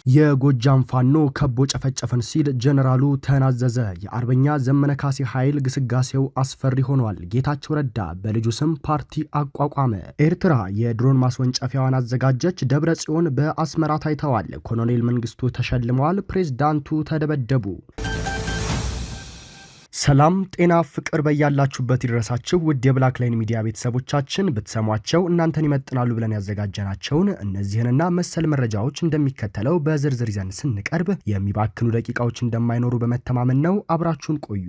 የጎጃም ፋኖ ከቦ ጨፈጨፈን ሲል ጀነራሉ ተናዘዘ። የአርበኛ ዘመነ ካሴ ኃይል ግስጋሴው አስፈሪ ሆኗል። ጌታቸው ረዳ በልጁ ስም ፓርቲ አቋቋመ። ኤርትራ የድሮን ማስወንጨፊያዋን አዘጋጀች። ደብረ ጽዮን በአስመራ ታይተዋል። ኮሎኔል መንግስቱ ተሸልመዋል። ፕሬዝዳንቱ ተደበደቡ። ሰላም ጤና ፍቅር በያላችሁበት ይድረሳችሁ። ውድ የብላክ ላይን ሚዲያ ቤተሰቦቻችን ብትሰሟቸው እናንተን ይመጥናሉ ብለን ያዘጋጀናቸውን እነዚህንና መሰል መረጃዎች እንደሚከተለው በዝርዝር ይዘን ስንቀርብ የሚባክኑ ደቂቃዎች እንደማይኖሩ በመተማመን ነው። አብራችሁን ቆዩ።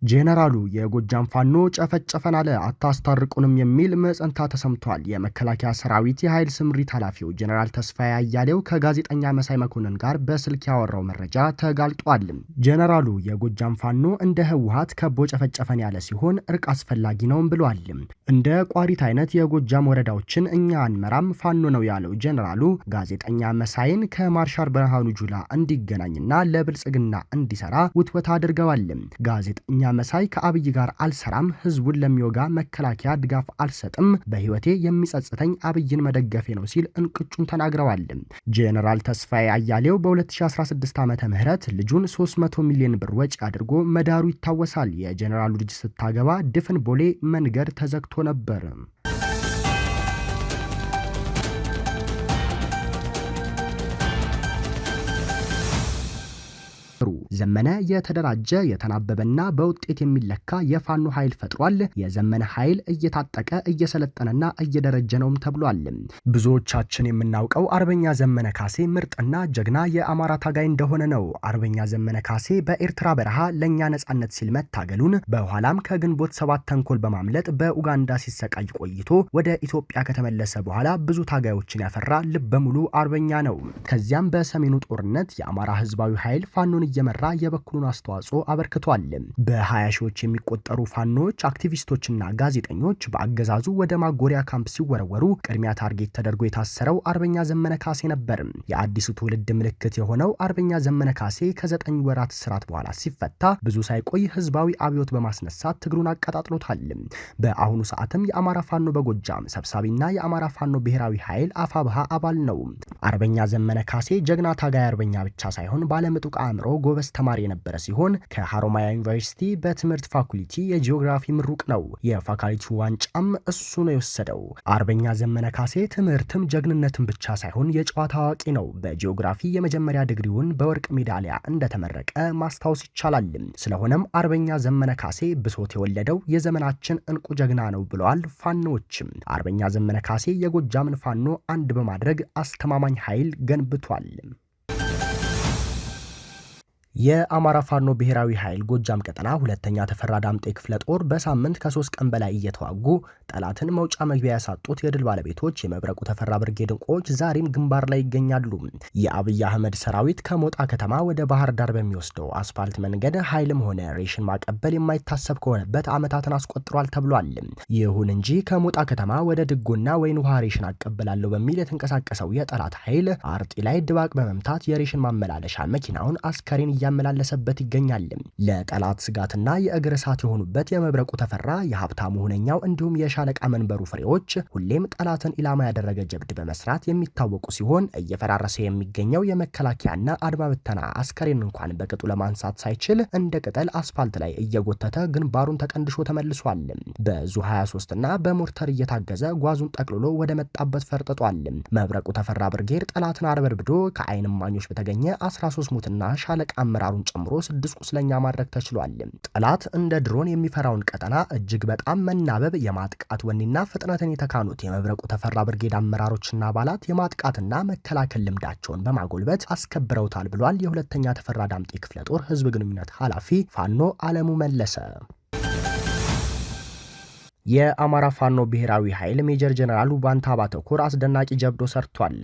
ጄኔራሉ የጎጃም ፋኖ ጨፈጨፈን አለ አታስታርቁንም የሚል መጸንታ ተሰምቷል። የመከላከያ ሰራዊት የኃይል ስምሪት ኃላፊው ጄኔራል ተስፋዬ አያሌው ከጋዜጠኛ መሳይ መኮንን ጋር በስልክ ያወራው መረጃ ተጋልጧል። ጄኔራሉ የጎጃም ፋኖ እንደ ህወሓት ከቦ ጨፈጨፈን ያለ ሲሆን እርቅ አስፈላጊ ነውም ብሏል። እንደ ቋሪት አይነት የጎጃም ወረዳዎችን እኛ አንመራም ፋኖ ነው ያለው ጄኔራሉ ጋዜጠኛ መሳይን ከማርሻል ብርሃኑ ጁላ እንዲገናኝና ለብልጽግና እንዲሰራ ውትወታ አድርገዋል። ጋዜጠኛ መሳይ ከአብይ ጋር አልሰራም፣ ህዝቡን ለሚወጋ መከላከያ ድጋፍ አልሰጥም፣ በህይወቴ የሚጸጽተኝ አብይን መደገፌ ነው ሲል እንቅጩን ተናግረዋል። ጄኔራል ተስፋዬ አያሌው በ2016 ዓመተ ምህረት ልጁን 300 ሚሊዮን ብር ወጪ አድርጎ መዳሩ ይታወሳል። የጄኔራሉ ልጅ ስታገባ ድፍን ቦሌ መንገድ ተዘግቶ ነበር። ዘመነ የተደራጀ የተናበበና በውጤት የሚለካ የፋኖ ኃይል ፈጥሯል። የዘመነ ኃይል እየታጠቀ እየሰለጠነና እየደረጀ ነውም ተብሏል። ብዙዎቻችን የምናውቀው አርበኛ ዘመነ ካሴ ምርጥና ጀግና የአማራ ታጋይ እንደሆነ ነው። አርበኛ ዘመነ ካሴ በኤርትራ በረሃ ለኛ ነጻነት ሲል መታገሉን በኋላም ከግንቦት 7 ተንኮል በማምለጥ በኡጋንዳ ሲሰቃይ ቆይቶ ወደ ኢትዮጵያ ከተመለሰ በኋላ ብዙ ታጋዮችን ያፈራ ልበ ሙሉ አርበኛ ነው። ከዚያም በሰሜኑ ጦርነት የአማራ ህዝባዊ ኃይል ፋኖን እየመራ የበኩሉን አስተዋጽኦ አበርክቷል። በ20 ሺዎች የሚቆጠሩ ፋኖች፣ አክቲቪስቶችና ጋዜጠኞች በአገዛዙ ወደ ማጎሪያ ካምፕ ሲወረወሩ ቅድሚያ ታርጌት ተደርጎ የታሰረው አርበኛ ዘመነ ካሴ ነበር። የአዲሱ ትውልድ ምልክት የሆነው አርበኛ ዘመነ ካሴ ከ9 ወራት እስራት በኋላ ሲፈታ ብዙ ሳይቆይ ህዝባዊ አብዮት በማስነሳት ትግሉን አቀጣጥሎታል። በአሁኑ ሰዓትም የአማራ ፋኖ በጎጃም ሰብሳቢና የአማራ ፋኖ ብሔራዊ ኃይል አፋብሃ አባል ነው። አርበኛ ዘመነ ካሴ ጀግና ታጋይ አርበኛ ብቻ ሳይሆን ባለምጡቅ አእምሮ ጎበዝ ተማሪ የነበረ ሲሆን ከሐሮማያ ዩኒቨርሲቲ በትምህርት ፋኩልቲ የጂኦግራፊ ምሩቅ ነው። የፋካልቲው ዋንጫም እሱ ነው የወሰደው። አርበኛ ዘመነ ካሴ ትምህርትም ጀግንነትም ብቻ ሳይሆን የጨዋታ አዋቂ ነው። በጂኦግራፊ የመጀመሪያ ዲግሪውን በወርቅ ሜዳሊያ እንደተመረቀ ማስታወስ ይቻላል። ስለሆነም አርበኛ ዘመነ ካሴ ብሶት የወለደው የዘመናችን እንቁ ጀግና ነው ብለዋል ፋኖዎችም። አርበኛ ዘመነ ካሴ የጎጃምን ፋኖ አንድ በማድረግ አስተማማኝ ኃይል ገንብቷል። የአማራ ፋኖ ብሔራዊ ኃይል ጎጃም ቀጠና ሁለተኛ ተፈራ ዳምጤ ክፍለ ጦር በሳምንት ከ3 ቀን በላይ እየተዋጉ ጠላትን መውጫ መግቢያ ያሳጡት የድል ባለቤቶች የመብረቁ ተፈራ ብርጌድ እንቁዎች ዛሬም ግንባር ላይ ይገኛሉ። የአብይ አህመድ ሰራዊት ከሞጣ ከተማ ወደ ባህር ዳር በሚወስደው አስፋልት መንገድ ኃይልም ሆነ ሬሽን ማቀበል የማይታሰብ ከሆነበት ዓመታትን አስቆጥሯል ተብሏል። ይሁን እንጂ ከሞጣ ከተማ ወደ ድጎና ወይን ውሃ ሬሽን አቀበላለሁ በሚል የተንቀሳቀሰው የጠላት ኃይል አርጢ ላይ ድባቅ በመምታት የሬሽን ማመላለሻ መኪናውን አስከሬን ያመላለሰበት ይገኛል። ለጠላት ስጋትና የእግር እሳት የሆኑበት የመብረቁ ተፈራ የሀብታሙ ሁነኛው እንዲሁም የሻለቃ መንበሩ ፍሬዎች ሁሌም ጠላትን ኢላማ ያደረገ ጀብድ በመስራት የሚታወቁ ሲሆን እየፈራረሰ የሚገኘው የመከላከያና አድማ ብተና አስከሬን እንኳን በቅጡ ለማንሳት ሳይችል እንደ ቅጠል አስፋልት ላይ እየጎተተ ግንባሩን ተቀንድሾ ተመልሷል። በዙ 23 እና በሞርተር እየታገዘ ጓዙን ጠቅልሎ ወደ መጣበት ፈርጥጧል። መብረቁ ተፈራ ብርጌድ ጠላትን አርበድብዶ ከአይን እማኞች በተገኘ 13 ሙትና ሻለቃ አመራሩን ጨምሮ 6 ቁስለኛ ማድረግ ተችሏል። ጠላት እንደ ድሮን የሚፈራውን ቀጠና እጅግ በጣም መናበብ፣ የማጥቃት ወኔና ፍጥነትን የተካኑት የመብረቁ ተፈራ ብርጌድ አመራሮችና አባላት የማጥቃትና መከላከል ልምዳቸውን በማጎልበት አስከብረውታል ብሏል። የሁለተኛ ተፈራ ዳምጤ ክፍለ ጦር ህዝብ ግንኙነት ኃላፊ ፋኖ አለሙ መለሰ። የአማራ ፋኖ ብሔራዊ ኃይል ሜጀር ጀነራል ባንታ ባተኮር አስደናቂ ጀብዶ ሰርቷል።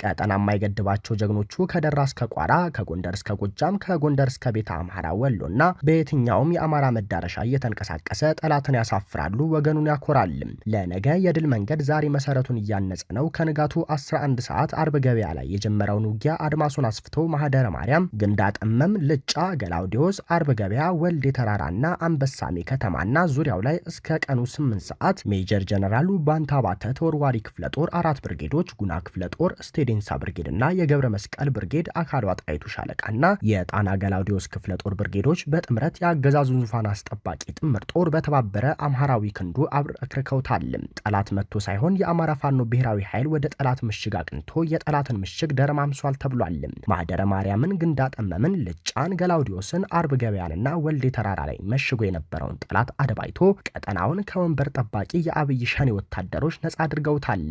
ቀጠና የማይገድባቸው ጀግኖቹ ከደራ እስከ ቋራ፣ ከጎንደር እስከ ጎጃም፣ ከጎንደር እስከ ቤተ አምሐራ ወሎና በየትኛውም የአማራ መዳረሻ እየተንቀሳቀሰ ጠላትን ያሳፍራሉ፣ ወገኑን ያኮራል። ለነገ የድል መንገድ ዛሬ መሰረቱን እያነጸ ነው። ከንጋቱ 11 ሰዓት አርብ ገበያ ላይ የጀመረውን ውጊያ አድማሱን አስፍቶ ማህደረ ማርያም፣ ግንዳ ጠመም፣ ልጫ፣ ገላውዲዮስ፣ አርብ ገበያ፣ ወልዴ ተራራና አንበሳሜ ከተማና ዙሪያው ላይ እስከ ቀኑ 8 ሰዓት ሜጀር ጀነራሉ ባንታባተ ተወርዋሪ ክፍለ ጦር 4 ብርጌዶች፣ ጉና ክፍለ ጦር፣ ስቴዴንሳ ብርጌድ እና የገብረ መስቀል ብርጌድ አካሏ ጣይቱ ሻለቃና የጣና ገላውዲዮስ ክፍለ ጦር ብርጌዶች በጥምረት የአገዛዙ ዙፋን አስጠባቂ ጥምር ጦር በተባበረ አምሃራዊ ክንዱ አብረክርከውታል። ጠላት መጥቶ ሳይሆን የአማራ ፋኖ ብሔራዊ ኃይል ወደ ጠላት ምሽግ አቅንቶ የጠላትን ምሽግ ደረማምሷል ተብሏል። ማህደረ ማርያምን፣ ግንዳ ጠመምን፣ ልጫን፣ ገላውዲዮስን፣ አርብ ገበያንና ወልዴ ተራራ ላይ መሽጎ የነበረውን ጠላት አደባይቶ ቀጠናውን ከወንበር ጠባቂ የአብይ ሸኔ ወታደሮች ነጻ አድርገውታል።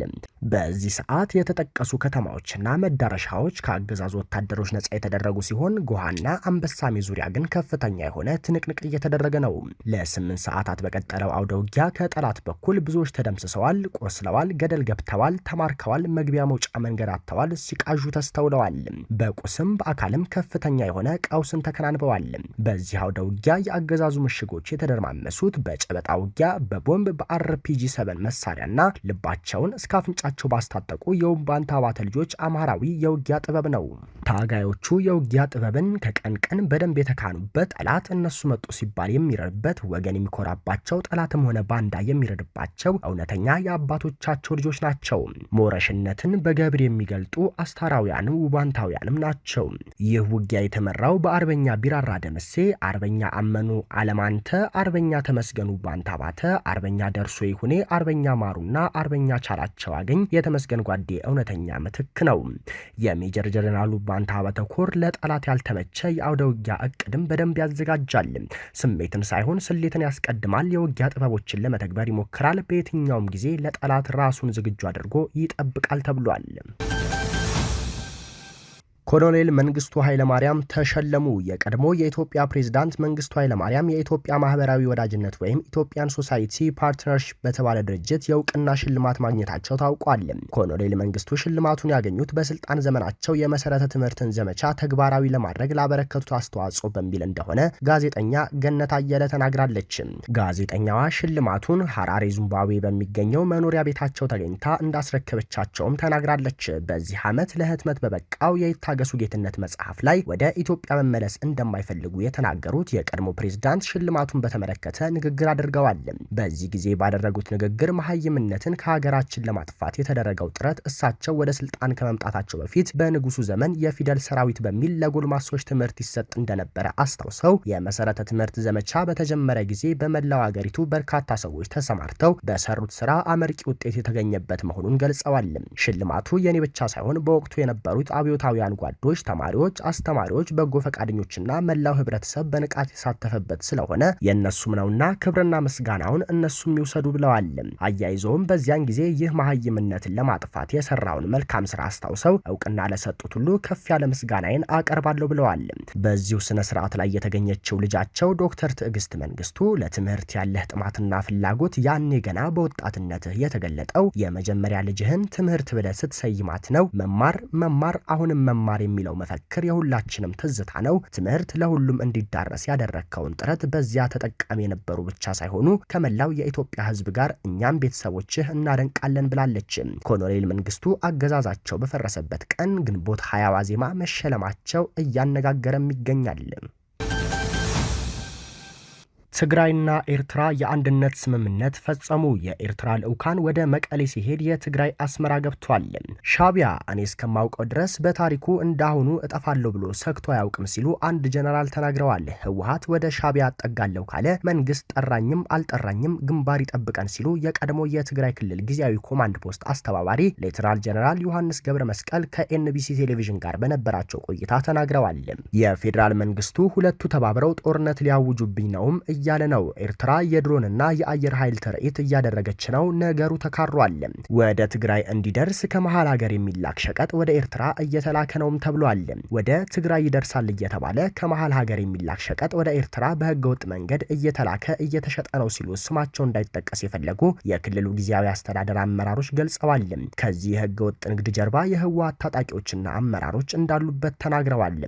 በዚህ ሰዓት የተጠቀሱ ከተማዎችና መዳረሻዎች ከአገዛዙ ወታደሮች ነጻ የተደረጉ ሲሆን ጎሃና አንበሳሜ ዙሪያ ግን ከፍተኛ የሆነ ትንቅንቅ እየተደረገ ነው። ለ8 ሰዓታት በቀጠለው አውደ ውጊያ ከጠላት በኩል ብዙዎች ተደምስሰዋል፣ ቆስለዋል፣ ገደል ገብተዋል፣ ተማርከዋል፣ መግቢያ መውጫ መንገድ አጥተዋል፣ ሲቃዡ ተስተውለዋል። በቁስም በአካልም ከፍተኛ የሆነ ቀውስን ተከናንበዋል። በዚህ አውደ ውጊያ የአገዛዙ ምሽጎች የተደረማመሱት በጨበጣ ውጊያ በቦምብ በአርፒጂ 7 መሳሪያና ልባቸውን እስከ አፍንጫቸው ባስታጠቁ የውባንታ ባተ ልጆች አማራዊ የውጊያ ጥበብ ነው። ታጋዮቹ የውጊያ ጥበብን ከቀን ቀን በደንብ የተካኑበት፣ ጠላት እነሱ መጡ ሲባል የሚረድበት፣ ወገን የሚኮራባቸው፣ ጠላትም ሆነ ባንዳ የሚረድባቸው እውነተኛ የአባቶቻቸው ልጆች ናቸው። ሞረሽነትን በገብር የሚገልጡ አስታራውያንም ውባንታውያንም ናቸው። ይህ ውጊያ የተመራው በአርበኛ ቢራራ ደመሴ፣ አርበኛ አመኑ አለማንተ፣ አርበኛ ተመስገኑ ባንታባተ፣ አርበኛ ደርሶ ይሁኔ፣ አርበኛ ማሩና አርበኛ ቻላቸው አገኝ የተመስገን ጓዴ እውነተኛ ምትክ ነው። የሜጀር ጀነራሉ ባንታባተ ኮር ለጠላት ያልተመቸ የአውደ ውጊያ እቅድም በደንብ ያዘጋጃል። ስሜትን ሳይሆን ስሌትን ያስቀድማል። የውጊያ ጥበቦችን ለመተግበር ይሞክራል። በየትኛውም ጊዜ ለጠላት ራሱን ዝግጁ አድርጎ ይጠብቃል ተብሏል። ኮሎኔል መንግስቱ ኃይለማርያም ተሸለሙ። የቀድሞ የኢትዮጵያ ፕሬዝዳንት መንግስቱ ኃይለማርያም የኢትዮጵያ ማህበራዊ ወዳጅነት ወይም ኢትዮጵያን ሶሳይቲ ፓርትነርሺፕ በተባለ ድርጅት የእውቅና ሽልማት ማግኘታቸው ታውቋል። ኮሎኔል መንግስቱ ሽልማቱን ያገኙት በስልጣን ዘመናቸው የመሰረተ ትምህርትን ዘመቻ ተግባራዊ ለማድረግ ላበረከቱት አስተዋጽኦ በሚል እንደሆነ ጋዜጠኛ ገነት አየለ ተናግራለች። ጋዜጠኛዋ ሽልማቱን ሐራሬ ዚምባብዌ በሚገኘው መኖሪያ ቤታቸው ተገኝታ እንዳስረከበቻቸውም ተናግራለች። በዚህ ዓመት ለህትመት በበቃው ገሱ ጌትነት መጽሐፍ ላይ ወደ ኢትዮጵያ መመለስ እንደማይፈልጉ የተናገሩት የቀድሞ ፕሬዝዳንት ሽልማቱን በተመለከተ ንግግር አድርገዋል። በዚህ ጊዜ ባደረጉት ንግግር መሐይምነትን ከሀገራችን ለማጥፋት የተደረገው ጥረት እሳቸው ወደ ስልጣን ከመምጣታቸው በፊት በንጉሱ ዘመን የፊደል ሰራዊት በሚል ለጎልማሶች ትምህርት ይሰጥ እንደነበረ አስታውሰው የመሰረተ ትምህርት ዘመቻ በተጀመረ ጊዜ በመላው ሀገሪቱ በርካታ ሰዎች ተሰማርተው በሰሩት ስራ አመርቂ ውጤት የተገኘበት መሆኑን ገልጸዋል። ሽልማቱ የኔ ብቻ ሳይሆን በወቅቱ የነበሩት አብዮታውያን ጓዶች፣ ተማሪዎች፣ አስተማሪዎች፣ በጎ ፈቃደኞችና መላው ህብረተሰብ በንቃት የተሳተፈበት ስለሆነ የእነሱም ነውና ክብርና ምስጋናውን እነሱም ይውሰዱ ብለዋል። አያይዘውም በዚያን ጊዜ ይህ መሐይምነትን ለማጥፋት የሰራውን መልካም ስራ አስታውሰው እውቅና ለሰጡት ሁሉ ከፍ ያለ ምስጋናዬን አቀርባለሁ ብለዋል። በዚሁ ስነ ስርዓት ላይ የተገኘችው ልጃቸው ዶክተር ትዕግስት መንግስቱ ለትምህርት ያለህ ጥማትና ፍላጎት ያኔ ገና በወጣትነትህ የተገለጠው የመጀመሪያ ልጅህን ትምህርት ብለህ ስትሰይማት ነው። መማር መማር አሁንም መማር የሚለው መፈክር የሁላችንም ትዝታ ነው። ትምህርት ለሁሉም እንዲዳረስ ያደረከውን ጥረት በዚያ ተጠቃሚ የነበሩ ብቻ ሳይሆኑ ከመላው የኢትዮጵያ ህዝብ ጋር እኛም ቤተሰቦችህ እናደንቃለን ብላለች። ኮሎኔል መንግስቱ አገዛዛቸው በፈረሰበት ቀን ግንቦት 20 ዋዜማ መሸለማቸው እያነጋገረም ይገኛል። ትግራይና ኤርትራ የአንድነት ስምምነት ፈጸሙ። የኤርትራ ልዑካን ወደ መቀሌ ሲሄድ የትግራይ አስመራ ገብቷል። ሻቢያ እኔ እስከማውቀው ድረስ በታሪኩ እንዳሁኑ እጠፋለሁ ብሎ ሰግቶ አያውቅም ሲሉ አንድ ጀነራል ተናግረዋል። ህወሓት ወደ ሻቢያ አጠጋለሁ ካለ መንግስት ጠራኝም አልጠራኝም ግንባር ይጠብቀን ሲሉ የቀድሞ የትግራይ ክልል ጊዜያዊ ኮማንድ ፖስት አስተባባሪ ሌተናል ጀነራል ዮሐንስ ገብረ መስቀል ከኤንቢሲ ቴሌቪዥን ጋር በነበራቸው ቆይታ ተናግረዋል። የፌዴራል መንግስቱ ሁለቱ ተባብረው ጦርነት ሊያውጁብኝ ነውም እያለ ነው። ኤርትራ የድሮንና የአየር ኃይል ትርኢት እያደረገች ነው። ነገሩ ተካሯል። ወደ ትግራይ እንዲደርስ ከመሃል ሀገር የሚላክ ሸቀጥ ወደ ኤርትራ እየተላከ ነውም ተብሏል። ወደ ትግራይ ይደርሳል እየተባለ ከመሃል ሀገር የሚላክ ሸቀጥ ወደ ኤርትራ በህገወጥ መንገድ እየተላከ እየተሸጠ ነው ሲሉ ስማቸው እንዳይጠቀስ የፈለጉ የክልሉ ጊዜያዊ አስተዳደር አመራሮች ገልጸዋል። ከዚህ የህገወጥ ንግድ ጀርባ የህወሓት ታጣቂዎችና አመራሮች እንዳሉበት ተናግረዋል።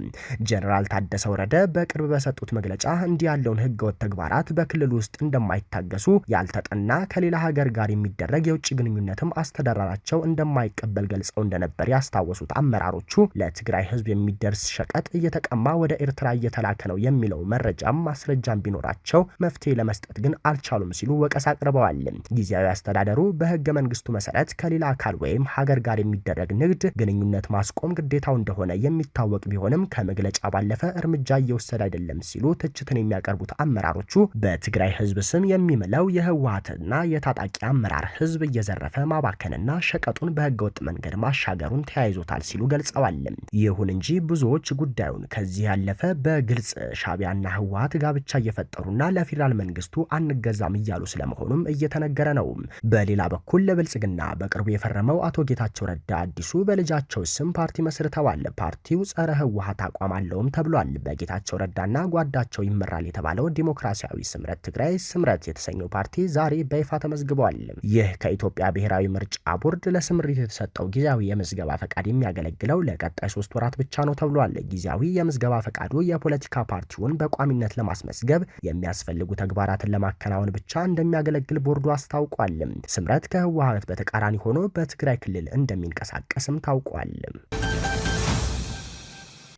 ጀነራል ታደሰ ወረደ በቅርብ በሰጡት መግለጫ እንዲህ ያለውን ህገወጥ ተግባር ተግባራት በክልል ውስጥ እንደማይታገሱ፣ ያልተጠና ከሌላ ሀገር ጋር የሚደረግ የውጭ ግንኙነትም አስተዳደራቸው እንደማይቀበል ገልጸው እንደነበር ያስታወሱት አመራሮቹ ለትግራይ ህዝብ የሚደርስ ሸቀጥ እየተቀማ ወደ ኤርትራ እየተላከ ነው የሚለው መረጃም ማስረጃም ቢኖራቸው መፍትሄ ለመስጠት ግን አልቻሉም ሲሉ ወቀሳ አቅርበዋል። ጊዜያዊ አስተዳደሩ በህገ መንግስቱ መሰረት ከሌላ አካል ወይም ሀገር ጋር የሚደረግ ንግድ ግንኙነት ማስቆም ግዴታው እንደሆነ የሚታወቅ ቢሆንም ከመግለጫ ባለፈ እርምጃ እየወሰደ አይደለም ሲሉ ትችትን የሚያቀርቡት አመራሮቹ በትግራይ ህዝብ ስም የሚምለው የህወሓትና የታጣቂ አመራር ህዝብ እየዘረፈ ማባከንና ሸቀጡን በህገወጥ መንገድ ማሻገሩን ተያይዞታል ሲሉ ገልጸዋል። ይሁን እንጂ ብዙዎች ጉዳዩን ከዚህ ያለፈ በግልጽ ሻዕቢያና ህወሓት ጋብቻ እየፈጠሩና ለፌዴራል መንግስቱ አንገዛም እያሉ ስለመሆኑም እየተነገረ ነው። በሌላ በኩል ለብልጽግና በቅርቡ የፈረመው አቶ ጌታቸው ረዳ አዲሱ በልጃቸው ስም ፓርቲ መስርተዋል። ፓርቲው ጸረ ህወሓት አቋም አለውም ተብሏል። በጌታቸው ረዳና ጓዳቸው ይመራል የተባለው ዲሞክራሲያዊ ስምረት ትግራይ ስምረት የተሰኘው ፓርቲ ዛሬ በይፋ ተመዝግቧል። ይህ ከኢትዮጵያ ብሔራዊ ምርጫ ቦርድ ለስምሪት የተሰጠው ጊዜያዊ የምዝገባ ፈቃድ የሚያገለግለው ለቀጣይ 3 ወራት ብቻ ነው ተብሏል። ጊዜያዊ የምዝገባ ፈቃዱ የፖለቲካ ፓርቲውን በቋሚነት ለማስመዝገብ የሚያስፈልጉ ተግባራትን ለማከናወን ብቻ እንደሚያገለግል ቦርዱ አስታውቋል። ስምረት ከህወሓት በተቃራኒ ሆኖ በትግራይ ክልል እንደሚንቀሳቀስም ታውቋል።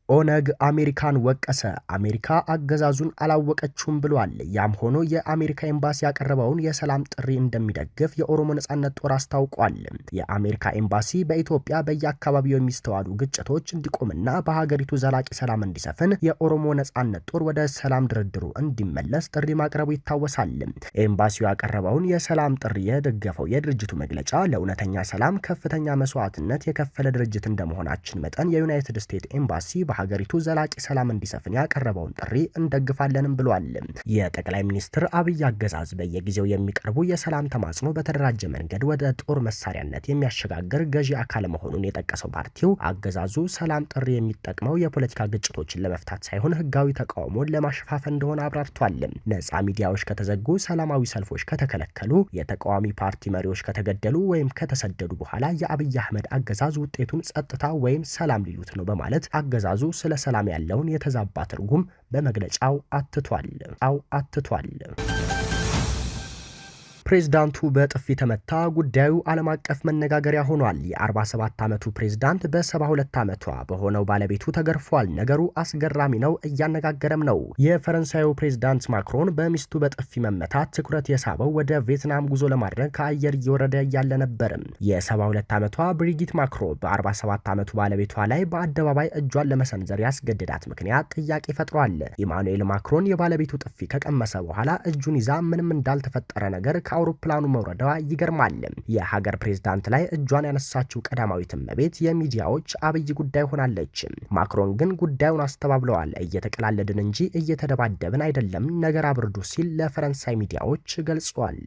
ኦነግ አሜሪካን ወቀሰ። አሜሪካ አገዛዙን አላወቀችውም ብሏል። ያም ሆኖ የአሜሪካ ኤምባሲ ያቀረበውን የሰላም ጥሪ እንደሚደግፍ የኦሮሞ ነጻነት ጦር አስታውቋል። የአሜሪካ ኤምባሲ በኢትዮጵያ በየአካባቢው የሚስተዋሉ ግጭቶች እንዲቆምና በሀገሪቱ ዘላቂ ሰላም እንዲሰፍን የኦሮሞ ነጻነት ጦር ወደ ሰላም ድርድሩ እንዲመለስ ጥሪ ማቅረቡ ይታወሳል። ኤምባሲው ያቀረበውን የሰላም ጥሪ የደገፈው የድርጅቱ መግለጫ ለእውነተኛ ሰላም ከፍተኛ መስዋዕትነት የከፈለ ድርጅት እንደመሆናችን መጠን የዩናይትድ ስቴትስ ኤምባሲ ሀገሪቱ ዘላቂ ሰላም እንዲሰፍን ያቀረበውን ጥሪ እንደግፋለንም ብሏል። የጠቅላይ ሚኒስትር አብይ አገዛዝ በየጊዜው የሚቀርቡ የሰላም ተማጽኖ በተደራጀ መንገድ ወደ ጦር መሳሪያነት የሚያሸጋግር ገዢ አካል መሆኑን የጠቀሰው ፓርቲው አገዛዙ ሰላም ጥሪ የሚጠቅመው የፖለቲካ ግጭቶችን ለመፍታት ሳይሆን ህጋዊ ተቃውሞን ለማሸፋፈን እንደሆነ አብራርቷል። ነጻ ሚዲያዎች ከተዘጉ፣ ሰላማዊ ሰልፎች ከተከለከሉ፣ የተቃዋሚ ፓርቲ መሪዎች ከተገደሉ ወይም ከተሰደዱ በኋላ የአብይ አህመድ አገዛዝ ውጤቱን ጸጥታ ወይም ሰላም ሊሉት ነው በማለት አገዛዙ ስለ ሰላም ያለውን የተዛባ ትርጉም በመግለጫው አትቷል። ፕሬዝዳንቱ በጥፊ ተመታ። ጉዳዩ ዓለም አቀፍ መነጋገሪያ ሆኗል። የ47 ዓመቱ ፕሬዝዳንት በ72 ዓመቷ በሆነው ባለቤቱ ተገርፏል። ነገሩ አስገራሚ ነው፣ እያነጋገረም ነው። የፈረንሳዩ ፕሬዝዳንት ማክሮን በሚስቱ በጥፊ መመታት ትኩረት የሳበው ወደ ቪየትናም ጉዞ ለማድረግ ከአየር እየወረደ እያለ ነበር። የ72 ዓመቷ ብሪጊት ማክሮ በ47 ዓመቱ ባለቤቷ ላይ በአደባባይ እጇን ለመሰንዘር ያስገድዳት ምክንያት ጥያቄ ፈጥሯል። ኢማኑኤል ማክሮን የባለቤቱ ጥፊ ከቀመሰ በኋላ እጁን ይዛ ምንም እንዳልተፈጠረ ነገር አውሮፕላኑ መውረዷ ይገርማል። የሀገር ፕሬዝዳንት ላይ እጇን ያነሳችው ቀዳማዊት እመቤት የሚዲያዎች አብይ ጉዳይ ሆናለች። ማክሮን ግን ጉዳዩን አስተባብለዋል። እየተቀላለድን እንጂ እየተደባደብን አይደለም፣ ነገር አብርዱ ሲል ለፈረንሳይ ሚዲያዎች ገልጿል።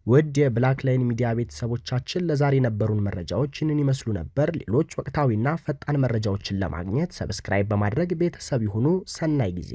ውድ የብላክ ላይን ሚዲያ ቤተሰቦቻችን ለዛሬ የነበሩን መረጃዎች ይህንን ይመስሉ ነበር። ሌሎች ወቅታዊና ፈጣን መረጃዎችን ለማግኘት ሰብስክራይብ በማድረግ ቤተሰብ ይሁኑ። ሰናይ ጊዜ